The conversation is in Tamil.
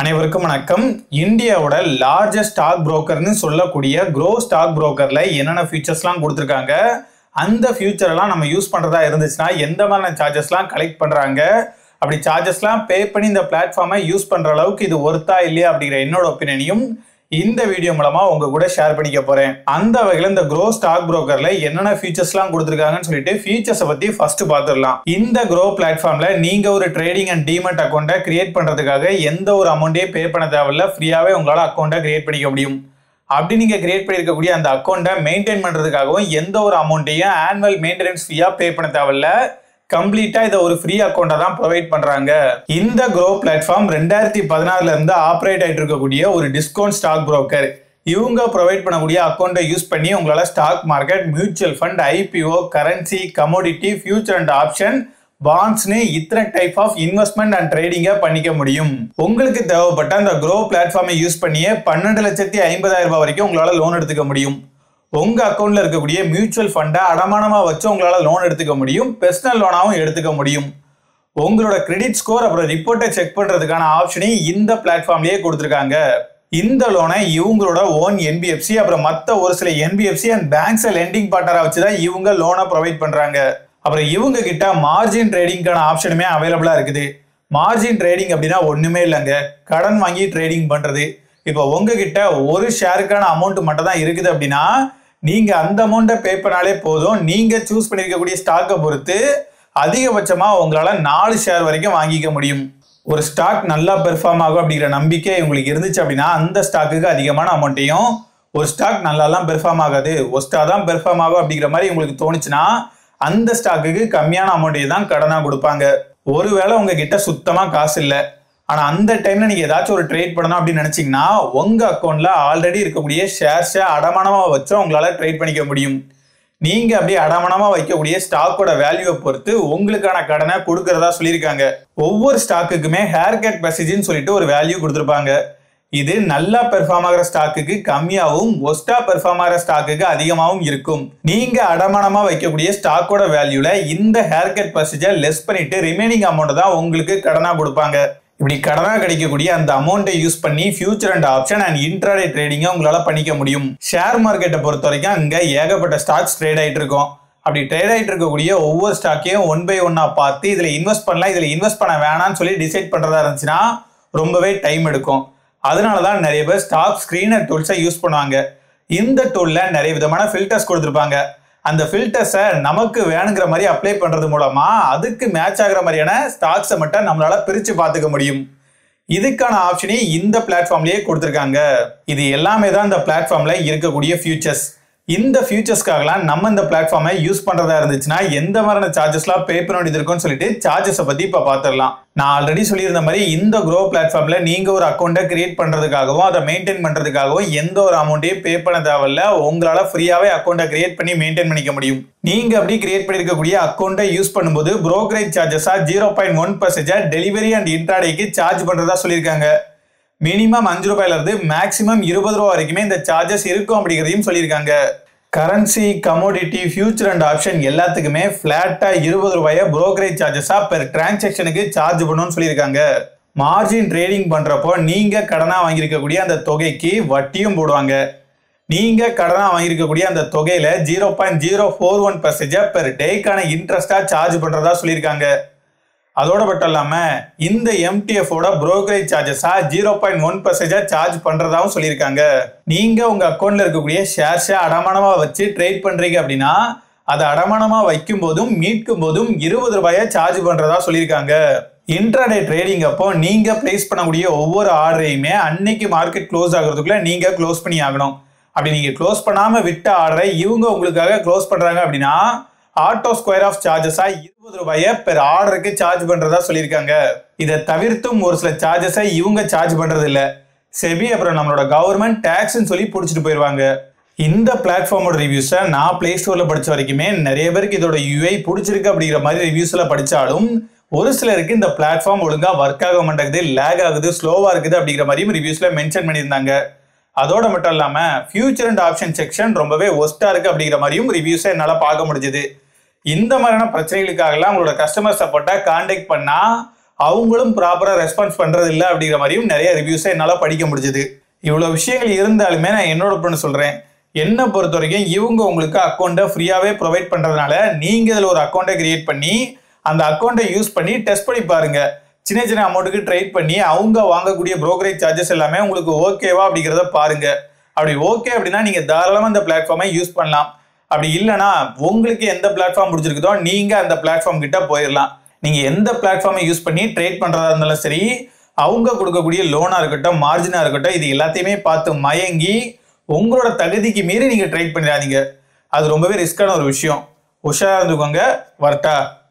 அனைவருக்கும் வணக்கம். இந்தியாவோட லார்ஜஸ்ட் ஸ்டாக் புரோக்கர்னு சொல்லக்கூடிய க்ரோ ஸ்டாக் புரோக்கர்ல என்னென்ன ஃபியூச்சர்ஸ்லாம் கொடுத்துருக்காங்க, அந்த ஃபியூச்சர்லாம் நம்ம யூஸ் பண்ணுறதா இருந்துச்சுன்னா எந்த மாதிரியான சார்ஜஸ்லாம் கலெக்ட் பண்ணுறாங்க, அப்படி சார்ஜஸ்லாம் பே பண்ணி இந்த பிளாட்ஃபார்மை யூஸ் பண்ணுற அளவுக்கு இது ஒர்த்தா இல்லையா அப்படிங்கிற என்னோட ஒப்பீனியனையும் இந்த வீடியோ மூலமா உங்க கூட ஷேர் பண்ணிக்க போறேன். அந்த வகையில் இந்த க்ரோ ஸ்டாக் புரோக்கர்ல என்னென்ன ஃபீச்சர்ஸ்லாம் கொடுத்துருக்காங்கன்னு சொல்லிட்டு ஃபீச்சர்ஸை பத்தி ஃபர்ஸ்ட் பார்த்துடலாம். இந்த க்ரோ பிளாட்ஃபார்ம்ல நீங்க ஒரு ட்ரேடிங் அண்ட் டிமெட் அக்கௌண்ட்டை கிரியேட் பண்றதுக்காக எந்த ஒரு அமௌண்ட்டையும் பே பண்ண தேவையில்ல, ஃப்ரீயாவே உங்களால அக்கௌண்ட்டை கிரியேட் பண்ணிக்க முடியும். அப்படி நீங்க கிரியேட் பண்ணிருக்கக்கூடிய அந்த அக்கௌண்ட்டை மெயின்டைன் பண்றதுக்காகவும் எந்த ஒரு அமௌண்ட்டையும் ஆனுவல் மெயின்டெனன்ஸ் ஃபீயா பே பண்ண தேவையில்ல. கம்ப்ளீட்டா இதை ஒரு ஃப்ரீ அக்கௌண்டா தான் ப்ரொவைட் பண்றாங்க. இந்த க்ரோ பிளாட்ஃபார்ம் 2016ல இருந்து ஆப்ரேட் ஆயிட்டு இருக்கக்கூடிய ஒரு டிஸ்கவுண்ட் ஸ்டாக் புரோக்கர். இவங்க ப்ரொவைட் பண்ணக்கூடிய அக்கௌண்ட்டை யூஸ் பண்ணி உங்களால stock market, mutual fund, IPO, currency, commodity, future and option, பாண்ட்ஸ்னு இத்தனை டைப் ஆஃப் இன்வெஸ்ட்மெண்ட் அண்ட் ட்ரேடிங்கை பண்ணிக்க முடியும். உங்களுக்கு தேவைப்பட்ட அந்த க்ரோ பிளாட்ஃபார்மை யூஸ் பண்ணியே 12,50,000 வரைக்கும் உங்களால லோன் எடுத்துக்க முடியும். உங்க அக்கௌண்ட்ல இருக்கக்கூடிய மியூச்சுவல் ஃபண்டை அடமானமா வச்சு உங்களால லோன் எடுத்துக்க முடியும். பெர்சனல் லோனாவும் எடுத்துக்க முடியும். உங்களோட கிரெடிட் ஸ்கோர் அப்புறம் ரிப்போர்ட்டை செக் பண்றதுக்கான ஆப்ஷனையும் இந்த பிளாட்ஃபார்ம்லயே கொடுத்துருக்காங்க. இந்த லோனை இவங்களோட ஓன் என்பிஎஃப்சி அப்புறம் மற்ற ஒரு சில என்பிஎஃப்சி அண்ட் பேங்க்ஸை லெண்டிங் பார்ட்னரா வச்சுதான் இவங்க லோனை ப்ரொவைட் பண்றாங்க. அப்புறம் இவங்க கிட்ட மார்ஜின் ட்ரேடிங்கான ஆப்ஷனுமே அவைலபிளா இருக்குது. மார்ஜின் ட்ரேடிங் அப்படின்னா ஒண்ணுமே இல்லைங்க, கடன் வாங்கி ட்ரேடிங் பண்றது. இப்போ உங்ககிட்ட ஒரு ஷேருக்கான அமௌண்ட் மட்டும் தான் இருக்குது அப்படின்னா நீங்க அந்த அமௌண்ட்டை பே பண்ணாலே போதும். நீங்க சூஸ் பண்ணிருக்கக்கூடிய ஸ்டாக்கை பொறுத்து அதிகபட்சமா உங்களால 4 ஷேர் வரைக்கும் வாங்கிக்க முடியும். ஒரு ஸ்டாக் நல்லா பெர்ஃபார்ம் ஆகும் அப்படிங்கிற நம்பிக்கை உங்களுக்கு இருந்துச்சு அப்படின்னா அந்த ஸ்டாக்குக்கு அதிகமான அமௌண்ட்டையும், ஒரு ஸ்டாக் நல்லாலாம் பெர்ஃபார்ம் ஆகாது, ஒஸ்டா தான் பெர்ஃபார்ம் ஆகும் அப்படிங்கிற மாதிரி உங்களுக்கு தோணுச்சுன்னா அந்த ஸ்டாக்குக்கு கம்மியான அமௌண்ட்டையும் தான் கடனா கொடுப்பாங்க. ஒருவேளை உங்ககிட்ட சுத்தமா காசு இல்லை, ஆனா அந்த டைம்ல நீங்க ஏதாச்சும் ஒரு ட்ரேட் பண்ணணும் அப்படின்னு நினைச்சீங்கன்னா உங்க அக்கௌண்ட்ல ஆல்ரெடி இருக்கக்கூடிய ஷேர்ஸை அடமானமா வச்சு உங்களால ட்ரேட் பண்ணிக்க முடியும். நீங்க அப்படியே அடமானமா வைக்கக்கூடிய ஸ்டாக்கோட வேல்யூவை பொறுத்து உங்களுக்கான கடனை கொடுக்கறதா சொல்லியிருக்காங்க. ஒவ்வொரு ஸ்டாக்குக்குமே ஹேர் கட் பெர்சன்டேஜ்னு சொல்லிட்டு ஒரு வேல்யூ கொடுத்துருப்பாங்க. இது நல்லா பெர்ஃபார்ம் ஆகிற ஸ்டாக்குக்கு கம்மியாகவும், ஒஸ்டா பெர்ஃபார்ம் ஆகிற ஸ்டாக்குக்கு அதிகமாகவும் இருக்கும். நீங்க அடமானமா வைக்கக்கூடிய ஸ்டாக்கோட வேல்யூல இந்த ஹேர் கட் பெர்சன்டேஜை லெஸ் பண்ணிட்டு ரிமைனிங் அமௌண்ட் தான் உங்களுக்கு கடனா கொடுப்பாங்க. இப்படி கடனா கிடைக்கக்கூடிய அந்த அமௌண்ட்டை யூஸ் பண்ணி future and option and intraday ட்ரேடிங்கை உங்களால பண்ணிக்க முடியும். ஷேர் மார்க்கெட்டை பொறுத்த வரைக்கும் அங்க ஏகப்பட்ட ஸ்டாக்ஸ் ட்ரேட் ஆயிட்டு இருக்கும். அப்படி ட்ரேட் ஆயிட்டு இருக்கக்கூடிய ஒவ்வொரு ஸ்டாக்கையும் ஒன் பை ஒன்னா பார்த்து இதுல இன்வெஸ்ட் பண்ணலாம், இதுல இன்வெஸ்ட் பண்ண வேணாம்னு சொல்லி டிசைட் பண்றதா இருந்துச்சுன்னா ரொம்பவே டைம் எடுக்கும். அதனாலதான் நிறைய பேர் ஸ்டாக் ஸ்கிரீனர் டூல்ஸை யூஸ் பண்ணுவாங்க. இந்த டூல்ல நிறைய விதமான ஃபில்டர்ஸ் கொடுத்துருப்பாங்க. அந்த ஃபில்டர்ஸை நமக்கு வேணுங்கிற மாதிரி அப்ளை பண்றது மூலமா அதுக்கு மேட்ச் ஆகிற மாதிரியான ஸ்டாக்ஸை மட்டும் நம்மளால பிரிச்சு பார்த்துக்க முடியும். இதுக்கான ஆப்ஷனே இந்த பிளாட்ஃபார்ம்லயே கொடுத்துருக்காங்க. இது எல்லாமே தான் இந்த பிளாட்ஃபார்ம்ல இருக்கக்கூடிய ஃபியூச்சர்ஸ். இந்த ஃபியூச்சர்ஸ்க்காகலாம் நம்ம இந்த பிளாட்ஃபார்மை யூஸ் பண்றதா இருந்துச்சுன்னா எந்த மாதிரியான சார்ஜஸ்லாம் பே பண்ண வேண்டியது இருக்குன்னு சொல்லிட்டு சார்ஜஸை பத்தி இப்ப பாத்துடலாம். நான் ஆல்ரெடி சொல்லியிருந்த மாதிரி இந்த க்ரோ பிளாட்ஃபார்ம்ல நீங்க ஒரு அக்கௌண்ட்டை கிரியேட் பண்றதுக்காகவும் அதை மெயின்டைன் பண்றதுக்காகவும் எந்த ஒரு அமௌண்ட்டையும் பே பண்ண தேவையில்ல. உங்களால ஃப்ரீயாவே அக்கௌண்ட்டை கிரியேட் பண்ணி மெயின்டைன் பண்ணிக்க முடியும். நீங்க அப்படி கிரியேட் பண்ணிருக்கக்கூடிய அக்கௌண்ட்டை யூஸ் பண்ணும்போது புரோக்கரேஜ் சார்ஜஸா 0.1% டெலிவரி அண்ட் இன்ட்ராடேக்கு சார்ஜ் பண்றதா சொல்லியிருக்காங்க. மினிமம் 5 ரூபாயில இருந்து மேக்சிமம் 20 ரூபாய் வரைக்குமே இந்த சார்ஜஸ் இருக்கும் அப்படிங்கிறதையும் சொல்லியிருக்காங்க. Currency, commodity, future and option எல்லாத்துக்குமே பிளாட்டா 20 ரூபாயை புரோக்கரேஜ் சார்ஜஸா பெர் டிரான்சாக்ஷனுக்கு சார்ஜ் பண்ணணும்னு சொல்லியிருக்காங்க. மார்ஜின் ட்ரேடிங் பண்றப்போ நீங்க கடனா வாங்கியிருக்கக்கூடிய அந்த தொகைக்கு வட்டியும் போடுவாங்க. நீங்க கடனா வாங்கியிருக்கக்கூடிய அந்த தொகையில 0.041% பெர் டேக்கான இன்ட்ரெஸ்டா சார்ஜ் பண்றதா சொல்லியிருக்காங்க. அதோட மட்டும் இல்லாம இந்த எம்டிஎஃப்-ஓட புரோக்கரேஜ் சார்ஜஸா 0.1% சார்ஜ் பண்றதாவும் சொல்லியிருக்காங்க. நீங்க உங்க அக்கௌண்ட்ல இருக்கக்கூடிய ஷேர்ஸை அடமானமா வச்சு ட்ரேட் பண்றீங்க அப்படின்னா அதை அடமானமா வைக்கும் போதும் மீட்கும் போதும் 20 ரூபாயை சார்ஜ் பண்றதா சொல்லியிருக்காங்க. இன்ட்ராடே ட்ரேடிங் அப்போ நீங்க பிளேஸ் பண்ணக்கூடிய ஒவ்வொரு ஆர்டரையுமே அன்னைக்கு மார்க்கெட் க்ளோஸ் ஆகுறதுக்குள்ள நீங்க க்ளோஸ் பண்ணி ஆகணும். அப்படி நீங்க க்ளோஸ் பண்ணாம விட்ட ஆர்டரை இவங்க உங்களுக்காக க்ளோஸ் பண்றாங்க அப்படின்னா ஆட்டோ ஸ்கொயர் ஆஃப் சார்ஜஸா 20 ரூபாயை பெர் ஆர்டருக்கு சார்ஜ் பண்றதா சொல்லியிருக்காங்க. இதை தவிர்த்தும் ஒரு சில சார்ஜஸை இவங்க சார்ஜ் பண்றது இல்ல. செபி அப்புறம் நம்மளோட கவர்மெண்ட் டாக்ஸ்ன்னு சொல்லி பிடிச்சிட்டு போயிருவாங்க. இந்த பிளாட்ஃபார்மோட ரிவ்யூஸை நான் பிளே ஸ்டோர்ல படிச்ச வரைக்குமே நிறைய பேருக்கு இதோட யூஐ பிடிச்சிருக்கு அப்படிங்கிற மாதிரி ரிவ்யூஸ்ல படிச்சாலும் ஒரு சிலருக்கு இந்த பிளாட்ஃபார்ம் ஒழுங்கா ஒர்க் ஆக மாட்டேங்குது, லேக் ஆகுது, ஸ்லோவா இருக்குது அப்படிங்கிற மாதிரியும் ரிவ்யூஸ்ல மென்ஷன் பண்ணியிருந்தாங்க. அதோட மட்டும் இல்லாம ஃபியூச்சர் அண்ட் ஆப்ஷன் செக்ஷன் ரொம்பவே ஒஸ்டா இருக்கு அப்படிங்கிற மாதிரியும் ரிவ்யூஸை என்னால பார்க்க முடிஞ்சது. இந்த மாதிரியான பிரச்சனைகளுக்காகலாம் உங்களோட கஸ்டமர் சப்போர்ட்டை கான்டாக்ட் பண்ணா அவங்களும் ப்ராப்பரா ரெஸ்பான்ஸ் பண்றது இல்லை அப்படிங்கிற மாதிரியும் நிறைய ரிவ்யூஸை என்னால படிக்க முடிஞ்சது. இவ்வளவு விஷயங்கள் இருந்தாலுமே நான் என்னோட ஒப்பீனியன் சொல்றேன். என்ன பொறுத்த வரைக்கும் இவங்க உங்களுக்கு அக்கௌண்ட்டை ஃப்ரீயாவே ப்ரொவைட் பண்றதுனால நீங்க இதுல ஒரு அக்கௌண்ட்டை கிரியேட் பண்ணி அந்த அக்கௌண்ட்டை யூஸ் பண்ணி டெஸ்ட் பண்ணி பாருங்க. சின்ன சின்ன அமௌண்ட்டுக்கு ட்ரேட் பண்ணி அவங்க வாங்கக்கூடிய புரோக்கரேஜ் சார்ஜஸ் எல்லாமே உங்களுக்கு ஓகேவா அப்படிங்கிறத பாருங்க. அப்படி ஓகே அப்படின்னா நீங்க தாராளமா அந்த பிளாட்ஃபார்மை யூஸ் பண்ணலாம். அப்படி இல்லைன்னா உங்களுக்கு எந்த பிளாட்ஃபார்ம் பிடிச்சிருக்குதோ நீங்க அந்த பிளாட்ஃபார்ம் கிட்ட போயிடலாம். நீங்க எந்த பிளாட்ஃபார்மை யூஸ் பண்ணி ட்ரேட் பண்றதா இருந்தாலும் சரி, அவங்க கொடுக்கக்கூடிய லோனா இருக்கட்டும், மார்ஜினா இருக்கட்டும், இது எல்லாத்தையுமே பார்த்து மயங்கி உங்களோட தகுதிக்கு மீறி நீங்க ட்ரேட் பண்ணிடாதீங்க. அது ரொம்பவே ரிஸ்கான ஒரு விஷயம். உஷாரா இருந்துக்கோங்க. வரட்டா?